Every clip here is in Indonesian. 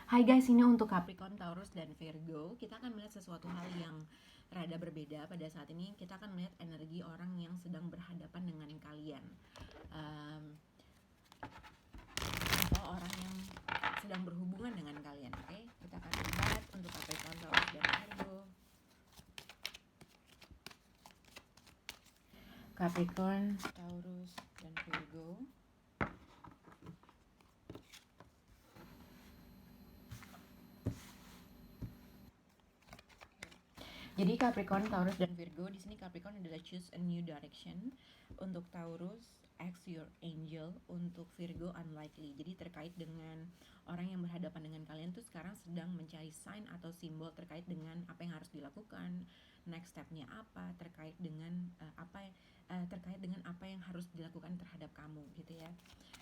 Hai guys, ini untuk Capricorn, Taurus, dan Virgo. Kita akan melihat sesuatu hal yang rada berbeda pada saat ini. Kita akan melihat energi orang yang sedang berhadapan dengan kalian, um, atau orang yang sedang berhubungan dengan kalian. Oke, kita akan lihat untuk Capricorn, Taurus, dan Virgo. Capricorn, Taurus, dan Virgo. Jadi Capricorn, Taurus, dan Virgo di sini Capricorn adalah choose a new direction. Untuk Taurus, ask your angel. Untuk Virgo, unlikely. Jadi terkait dengan orang yang berhadapan dengan kalian tuh sekarang sedang mencari sign atau simbol terkait dengan apa yang harus dilakukan, next stepnya apa, terkait dengan terkait dengan apa yang harus dilakukan terhadap kamu gitu ya.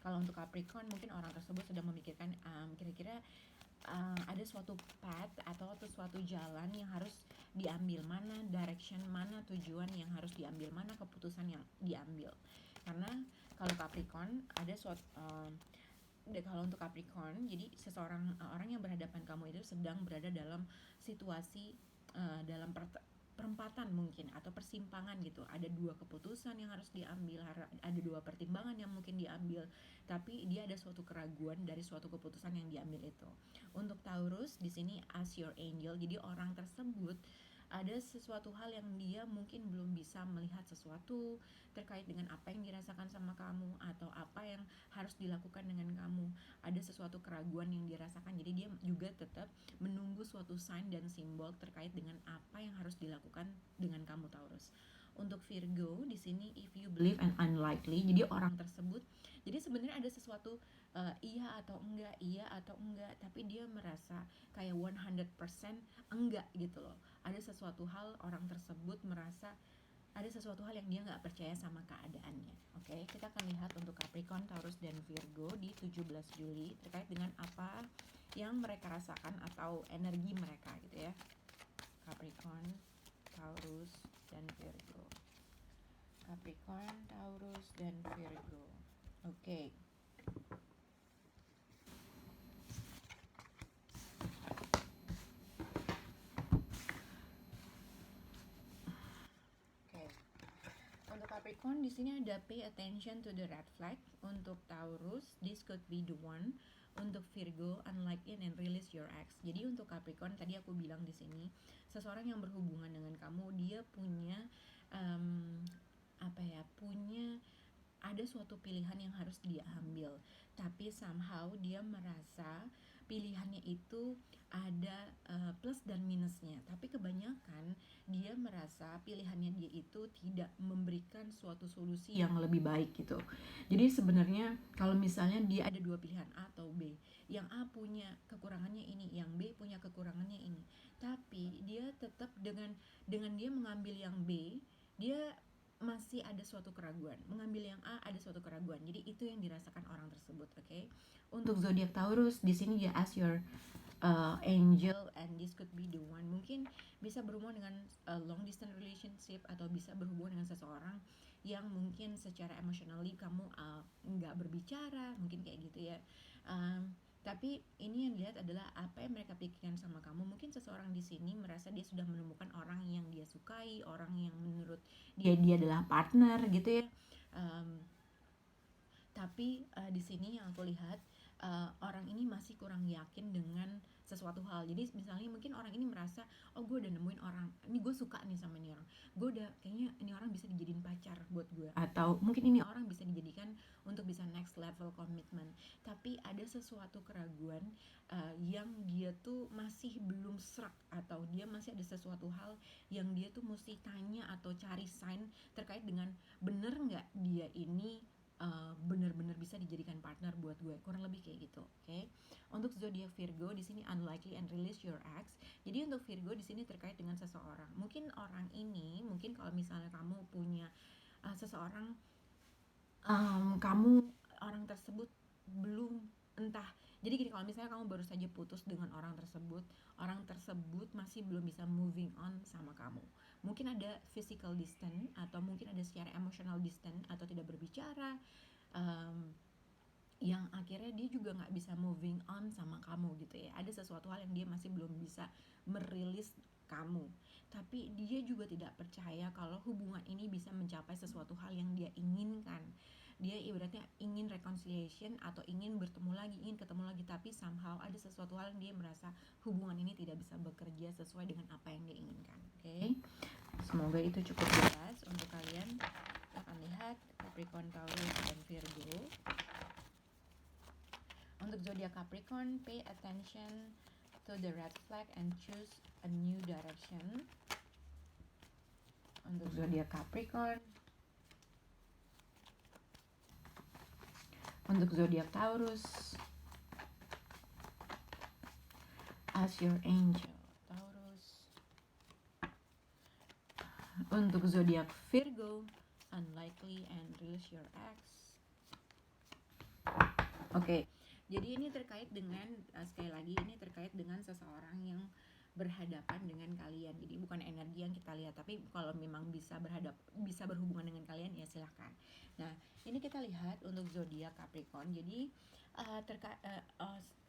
Kalau untuk Capricorn mungkin orang tersebut sedang memikirkan kira-kira ada suatu path atau suatu jalan yang harus diambil, mana direction, mana tujuan yang harus diambil, mana keputusan yang diambil. Karena kalau Capricorn ada suatu kalau untuk Capricorn, jadi seseorang orang yang berhadapan kamu itu sedang berada dalam situasi dalam perempatan mungkin atau persimpangan gitu. Ada dua keputusan yang harus diambil, ada dua pertimbangan yang mungkin diambil, tapi dia ada suatu keraguan dari suatu keputusan yang diambil itu. Untuk Taurus di sini as your angel, jadi orang tersebut ada sesuatu hal yang dia mungkin belum bisa melihat sesuatu terkait dengan apa yang dirasakan sama kamu atau apa yang harus dilakukan dengan kamu. Ada sesuatu keraguan yang dirasakan, jadi dia juga tetap menunggu suatu sign dan simbol terkait dengan apa yang harus dilakukan dengan kamu Taurus. Untuk Virgo di sini if you believe and unlikely, jadi orang tersebut, jadi sebenarnya ada sesuatu iya atau enggak, tapi dia merasa kayak 100% enggak gitu loh. Ada sesuatu hal orang tersebut merasa ada sesuatu hal yang dia nggak percaya sama keadaannya. Oke, kita akan lihat untuk Capricorn, Taurus, dan Virgo di 17 Juli terkait dengan apa yang mereka rasakan atau energi mereka gitu ya. Capricorn, Taurus, dan Virgo. Capricorn, Taurus, dan Virgo. Oke. Untuk Capricorn di sini ada pay attention to the red flag. Untuk Taurus, this could be the one. Untuk Virgo, unlike in and release your ex. Jadi untuk Capricorn tadi aku bilang di sini, seseorang yang berhubungan dengan kamu dia punya punya ada suatu pilihan yang harus dia ambil, tapi somehow dia merasa pilihannya itu ada plus dan minusnya, tapi kebanyakan dia merasa pilihannya dia itu tidak memberikan suatu solusi yang lebih baik gitu. Jadi sebenarnya kalau misalnya dia ada dua pilihan A atau B, yang A punya kekurangannya ini, yang B punya kekurangannya ini, tapi dia tetap dengan dia mengambil yang B, dia masih ada suatu keraguan. Mengambil yang A ada suatu keraguan. Jadi itu yang dirasakan orang tersebut, oke? Untuk zodiak Taurus di sini dia as your angel and this could be the one. Mungkin bisa berhubungan dengan long distance relationship atau bisa berhubungan dengan seseorang yang mungkin secara emotionally kamu nggak berbicara, mungkin kayak gitu ya. Tapi ini yang dilihat adalah apa yang mereka pikirkan sama kamu. Mungkin seseorang di sini merasa dia sudah menemukan orang yang dia sukai, orang yang menurut dia adalah partner gitu ya. Tapi di sini yang aku lihat orang ini masih kurang yakin dengan sesuatu hal. Jadi misalnya mungkin orang ini merasa, oh gue udah nemuin orang, ini gue suka nih sama ini orang, gue udah kayaknya ini orang bisa dijadiin pacar buat gue, atau mungkin ini orang bisa dijadikan untuk bisa next level commitment. Tapi ada sesuatu keraguan yang dia tuh masih belum serak, atau dia masih ada sesuatu hal yang dia tuh mesti tanya atau cari sign terkait dengan bener nggak dia ini benar-benar bisa dijadikan partner buat gue, kurang lebih kayak gitu, oke? Untuk zodiak Virgo di sini unlikely and release your ex. Jadi untuk Virgo di sini terkait dengan seseorang. Mungkin orang ini, mungkin kalau misalnya kamu punya seseorang, kamu orang tersebut belum entah. Jadi gini, kalau misalnya kamu baru saja putus dengan orang tersebut masih belum bisa moving on sama kamu. Mungkin ada physical distance atau mungkin ada secara emotional distance atau tidak berbicara. um, yang akhirnya dia juga nggak bisa moving on sama kamu gitu ya. Ada sesuatu hal yang dia masih belum bisa merilis kamu, tapi dia juga tidak percaya kalau hubungan ini bisa mencapai sesuatu hal yang dia inginkan. Dia ibaratnya ingin reconciliation atau ingin bertemu lagi, ingin ketemu lagi, tapi somehow ada sesuatu hal yang dia merasa hubungan ini tidak bisa bekerja sesuai dengan apa yang dia inginkan. Oke, semoga itu cukup jelas untuk kalian. Kita akan lihat Capricorn, Taurus, dan Virgo. Untuk zodiak Capricorn, pay attention to the red flag and choose a new direction. Untuk zodiak Capricorn. Untuk zodiak Taurus, ask your angel. Taurus. Untuk zodiak Virgo, unlikely and release your ex. Oke. Jadi ini terkait dengan sekali lagi ini terkait dengan seseorang yang berhadapan dengan kalian. Jadi bukan energi yang kita lihat, tapi kalau memang bisa berhubungan dengan kalian ya silahkan. Nah, ini kita lihat untuk zodiak Capricorn. Jadi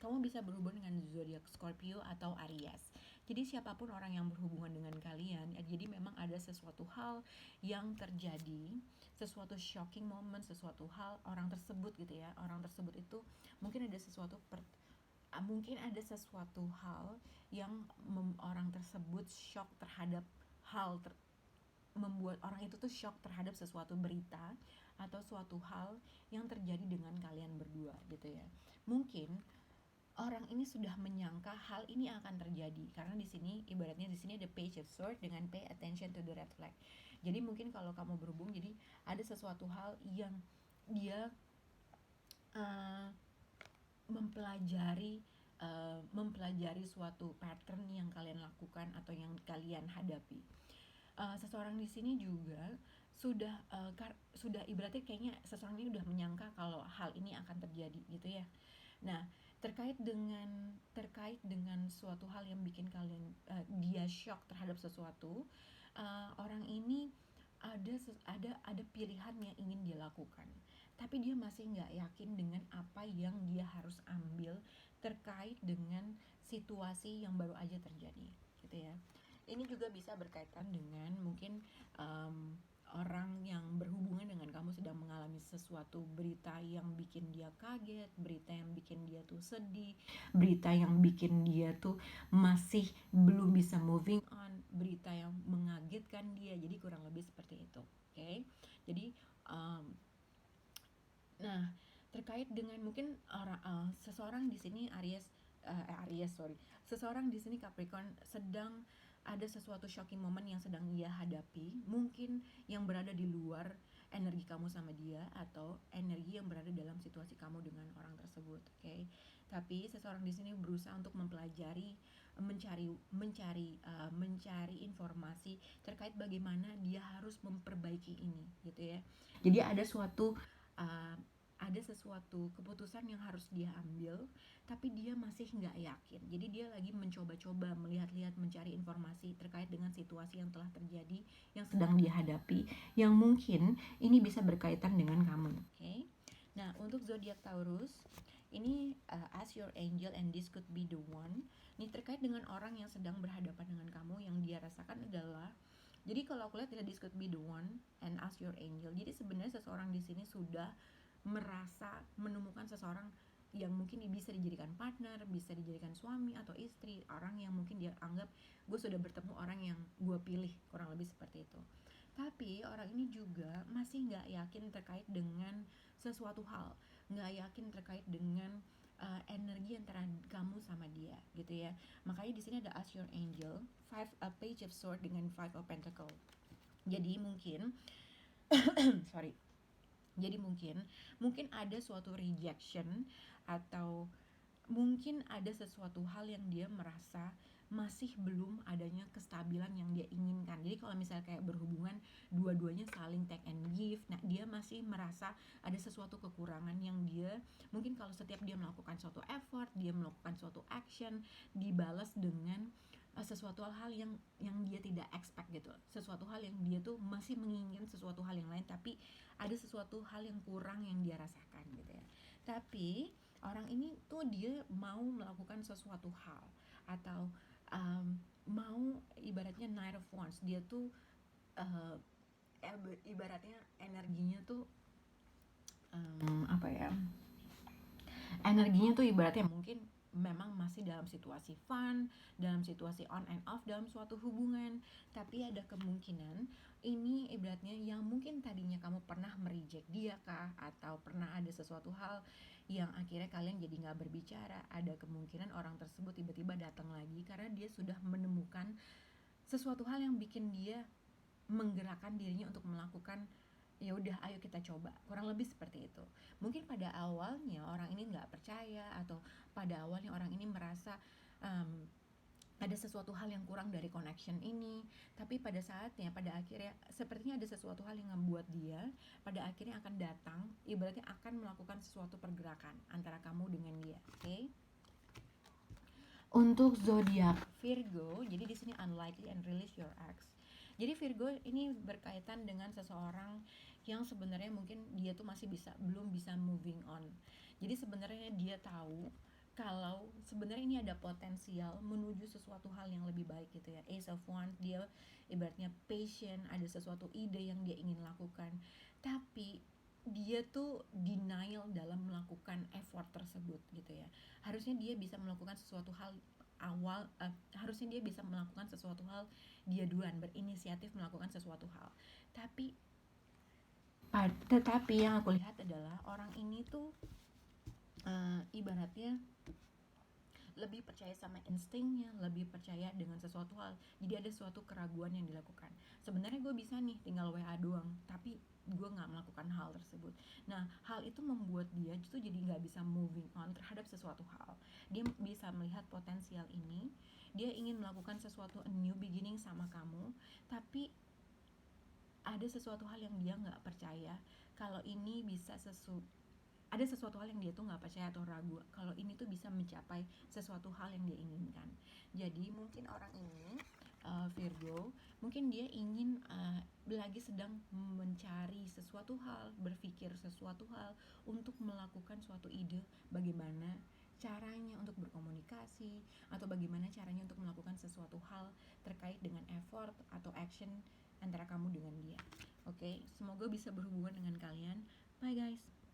kamu bisa berhubungan dengan zodiak Scorpio atau Aries. Jadi siapapun orang yang berhubungan dengan kalian, ya, jadi memang ada sesuatu hal yang terjadi, sesuatu shocking moment, sesuatu hal orang tersebut gitu ya. Orang tersebut itu mungkin ada sesuatu hal yang orang tersebut shock terhadap membuat orang itu tuh shock terhadap sesuatu berita atau suatu hal yang terjadi dengan kalian berdua gitu ya. Mungkin orang ini sudah menyangka hal ini akan terjadi karena di sini ibaratnya di sini ada page of sword dengan pay attention to the red flag. Jadi mungkin kalau kamu berhubung, jadi ada sesuatu hal yang dia mempelajari suatu pattern yang kalian lakukan atau yang kalian hadapi. Seseorang di sini juga sudah ibaratnya kayaknya seseorang ini udah menyangka kalau hal ini akan terjadi gitu ya. Nah, terkait dengan suatu hal yang bikin kalian dia shock terhadap sesuatu, orang ini ada pilihan yang ingin dia lakukan, tapi dia masih nggak yakin dengan apa yang dia harus ambil terkait dengan situasi yang baru aja terjadi gitu ya. Ini juga bisa berkaitan dengan mungkin orang yang berhubungan dengan kamu sedang mengalami sesuatu berita yang bikin dia kaget, berita yang bikin dia tuh sedih, berita yang bikin dia tuh masih belum bisa moving on, berita yang mengagetkan dia. Jadi kurang lebih seperti itu. Oke. Jadi nah, terkait dengan mungkin seseorang di sini seseorang di sini Capricorn sedang ada sesuatu shocking moment yang sedang ia hadapi, mungkin yang berada di luar energi kamu sama dia atau energi yang berada dalam situasi kamu dengan orang tersebut, oke? Tapi seseorang di sini berusaha untuk mempelajari, mencari informasi terkait bagaimana dia harus memperbaiki ini, gitu ya. Jadi ada sesuatu keputusan yang harus dia ambil, tapi dia masih nggak yakin. Jadi dia lagi mencoba-coba, melihat-lihat, mencari informasi terkait dengan situasi yang telah terjadi, yang sedang dia hadapi, yang mungkin ini bisa berkaitan dengan kamu. Oke. Nah, untuk zodiak Taurus, ini ask your angel and this could be the one. Ini terkait dengan orang yang sedang berhadapan dengan kamu, yang dia rasakan adalah, jadi kalau aku lihat this could be the one and ask your angel. Jadi sebenarnya seseorang di sini sudah merasa menemukan seseorang yang mungkin bisa dijadikan partner, bisa dijadikan suami atau istri, orang yang mungkin dia anggap gue sudah bertemu orang yang gue pilih, kurang lebih seperti itu. Tapi orang ini juga masih nggak yakin terkait dengan sesuatu hal, nggak yakin terkait dengan energi antara kamu sama dia, gitu ya. Makanya di sini ada ask your angel, page of sword dengan 5 of pentacle. Jadi mungkin jadi mungkin ada suatu rejection atau mungkin ada sesuatu hal yang dia merasa masih belum adanya kestabilan yang dia inginkan. Jadi kalau misalnya kayak berhubungan dua-duanya saling take and give, nah dia masih merasa ada sesuatu kekurangan yang dia mungkin kalau setiap dia melakukan suatu effort, dia melakukan suatu action, dibalas dengan sesuatu hal yang dia tidak expect gitu, sesuatu hal yang dia tuh masih menginginkan sesuatu hal yang lain, tapi ada sesuatu hal yang kurang yang dia rasakan gitu ya. Tapi orang ini tuh dia mau melakukan sesuatu hal, atau mau, ibaratnya Knight of Wands, dia tuh uh, ibaratnya energinya tuh apa ya, energinya tuh ibaratnya mungkin memang masih dalam situasi fun, dalam situasi on and off dalam suatu hubungan, tapi ada kemungkinan ini ibaratnya yang mungkin tadinya kamu pernah mereject dia kah, atau pernah ada sesuatu hal yang akhirnya kalian jadi nggak berbicara, ada kemungkinan orang tersebut tiba-tiba datang lagi karena dia sudah menemukan sesuatu hal yang bikin dia menggerakkan dirinya untuk melakukan, ya udah ayo kita coba, kurang lebih seperti itu. Mungkin pada awalnya orang ini nggak percaya, atau pada awalnya orang ini merasa um, ada sesuatu hal yang kurang dari connection ini, tapi pada saatnya, pada akhirnya sepertinya ada sesuatu hal yang membuat dia pada akhirnya akan datang, ibaratnya akan melakukan sesuatu pergerakan antara kamu dengan dia. Oke, okay? Untuk zodiak Virgo, jadi di sini unlikely and release your ex. Jadi Virgo ini berkaitan dengan seseorang yang sebenarnya mungkin dia tuh masih belum bisa moving on. Jadi sebenarnya dia tahu kalau sebenarnya ini ada potensial menuju sesuatu hal yang lebih baik gitu ya. Ace of Wands, dia ibaratnya patient, ada sesuatu ide yang dia ingin lakukan, tapi dia tuh denial dalam melakukan effort tersebut gitu ya. Harusnya dia bisa melakukan sesuatu hal harusnya dia bisa melakukan sesuatu hal, dia duluan berinisiatif melakukan sesuatu hal. Tapi tetapi yang aku lihat adalah orang ini tuh ibaratnya lebih percaya sama instingnya, lebih percaya dengan sesuatu hal. Jadi ada suatu keraguan yang dilakukan. Sebenarnya gue bisa nih tinggal WA doang, tapi gue nggak melakukan hal tersebut. Nah, hal itu membuat dia justru jadi nggak bisa moving on terhadap sesuatu hal. Dia bisa melihat potensial ini, dia ingin melakukan sesuatu, a new beginning sama kamu, tapi ada sesuatu hal yang dia nggak percaya kalau ini bisa ada sesuatu hal yang dia tuh nggak percaya atau ragu kalau ini tuh bisa mencapai sesuatu hal yang dia inginkan. Jadi mungkin orang ini Virgo, mungkin dia ingin lagi sedang mencari sesuatu hal, berpikir sesuatu hal untuk melakukan suatu ide bagaimana caranya untuk berkomunikasi, atau bagaimana caranya untuk melakukan sesuatu hal terkait dengan effort atau action antara kamu dengan dia. Oke, semoga bisa berhubungan dengan kalian. Bye guys.